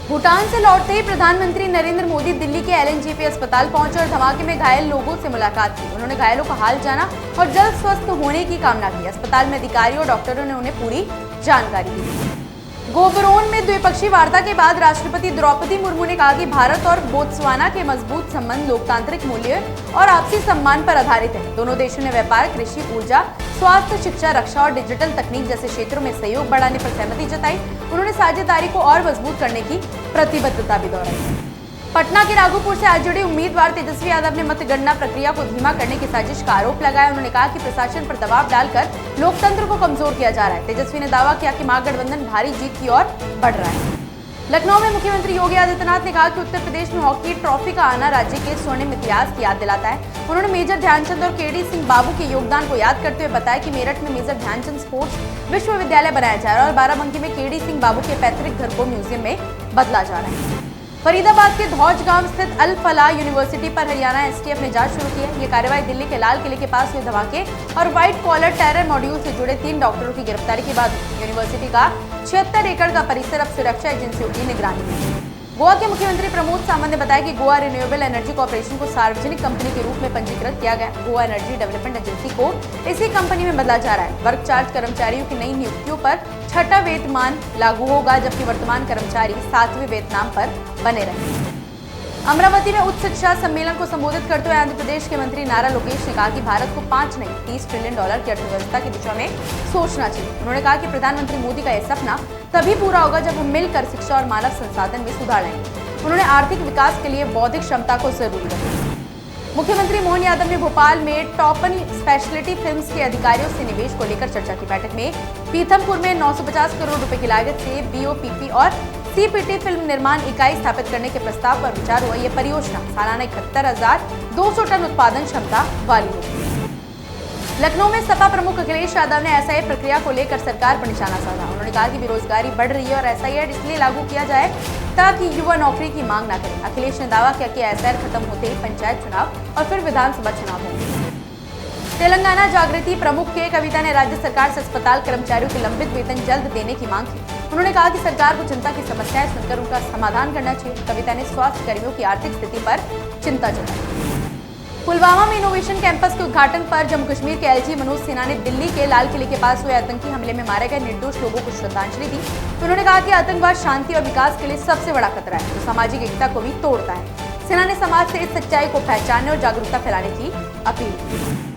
भूटान से लौटते ही प्रधानमंत्री नरेंद्र मोदी दिल्ली के एलएनजेपी अस्पताल पहुंचे और धमाके में घायल लोगों से मुलाकात की। उन्होंने घायलों का हाल जाना और जल्द स्वस्थ होने की कामना की। अस्पताल में अधिकारियों और डॉक्टरों ने उन्हें पूरी जानकारी दी। गाबोरोन में द्विपक्षीय वार्ता के बाद राष्ट्रपति द्रौपदी मुर्मू ने कहा कि भारत और बोत्सवाना के मजबूत संबंध लोकतांत्रिक मूल्य और आपसी सम्मान पर आधारित है। दोनों देशों ने व्यापार, कृषि, ऊर्जा, स्वास्थ्य, शिक्षा, रक्षा और डिजिटल तकनीक जैसे क्षेत्रों में सहयोग बढ़ाने पर सहमति जताई। उन्होंने साझेदारी को और मजबूत करने की प्रतिबद्धता भी दोहराई। पटना के राघोपुर से आज जुड़े उम्मीदवार तेजस्वी यादव ने मतगणना प्रक्रिया को धीमा करने की साजिश का आरोप लगाया। उन्होंने कहा कि प्रशासन पर दबाव डालकर लोकतंत्र को कमजोर किया जा रहा है। तेजस्वी ने दावा किया कि महागठबंधन भारी जीत की ओर बढ़ रहा है। लखनऊ में मुख्यमंत्री योगी आदित्यनाथ ने कहा कि उत्तर प्रदेश में हॉकी ट्रॉफी का आना राज्य के स्वर्णिम इतिहास की याद दिलाता है। उन्होंने मेजर ध्यानचंद और केडी सिंह बाबू के योगदान को याद करते हुए बताया कि मेरठ में मेजर ध्यानचंद स्पोर्ट्स विश्वविद्यालय बनाया जा रहा है और बाराबंकी में केडी सिंह बाबू के पैतृक घर को म्यूजियम में बदला जा रहा है। फरीदाबाद के धौज गांव स्थित अल फलाह यूनिवर्सिटी पर हरियाणा एसटीएफ ने जांच शुरू की है। ये कार्रवाई दिल्ली के लाल किले के पास हुए धमाके और व्हाइट कॉलर टेरर मॉड्यूल से जुड़े 3 डॉक्टरों की गिरफ्तारी के बाद यूनिवर्सिटी का 76 एकड़ का परिसर अब सुरक्षा एजेंसियों की निगरानी में। गोवा के मुख्यमंत्री प्रमोद सावंत ने बताया कि गोवा रिन्यूएबल एनर्जी कॉर्पोरेशन को सार्वजनिक कंपनी के रूप में पंजीकृत किया गया। गोवा एनर्जी डेवलपमेंट एजेंसी को इसी कंपनी में बदला जा रहा है। वर्क चार्ज कर्मचारियों की नई नियुक्तियों पर 6वां वेतनमान लागू होगा, जबकि वर्तमान कर्मचारी 7वें वेतनमान पर बने रहेंगे। अमरावती में उच्च शिक्षा सम्मेलन को संबोधित करते हुए आंध्र प्रदेश के मंत्री नारा लोकेश ने कहा कि भारत को 5 नहीं 30 ट्रिलियन डॉलर की अर्थव्यवस्था की दिशा में सोचना चाहिए। उन्होंने कहा कि प्रधानमंत्री मोदी का यह सपना तभी पूरा होगा जब हम मिलकर शिक्षा और मानव संसाधन में सुधार लाएंगे। उन्होंने आर्थिक विकास के लिए बौद्धिक क्षमता को जरूरी रखा। मुख्यमंत्री मोहन यादव ने भोपाल में टॉपन स्पेशलिटी फिल्म्स के अधिकारियों से निवेश को लेकर चर्चा की। बैठक में पीथमपुर में 950 करोड़ रुपए की लागत से बीओपीपी और सीपीटी फिल्म निर्माण इकाई स्थापित करने के प्रस्ताव पर विचार हुआ। यह परियोजना सालाना 71,200 टन उत्पादन क्षमता वाली होगी। लखनऊ में सपा प्रमुख अखिलेश यादव ने एसआईआर प्रक्रिया को लेकर सरकार पर निशाना साधा। उन्होंने कहा कि बेरोजगारी बढ़ रही है और एसआईआर इसलिए लागू किया जाए ताकि युवा नौकरी की मांग न करें। अखिलेश ने दावा किया कि एसआईआर खत्म होते ही पंचायत चुनाव और फिर विधानसभा चुनाव होंगे। तेलंगाना जागृति प्रमुख के कविता ने राज्य सरकार से अस्पताल कर्मचारियों के लंबित वेतन जल्द देने की मांग की। उन्होंने कहा कि सरकार को जनता की समस्याएं सुनकर उनका समाधान करना चाहिए। कविता ने स्वास्थ्य कर्मियों की आर्थिक स्थिति पर चिंता जताई। पुलवामा में इनोवेशन कैंपस के उद्घाटन पर जम्मू कश्मीर के एलजी मनोज सिन्हा ने दिल्ली के लाल किले के पास हुए आतंकी हमले में मारे गए निर्दोष लोगों को श्रद्धांजलि दी। उन्होंने कहा कि आतंकवाद शांति और विकास के लिए सबसे बड़ा खतरा है, जो सामाजिक एकता को भी तोड़ता है। सिन्हा ने समाज से इस सच्चाई को पहचानने और जागरूकता फैलाने की अपील की।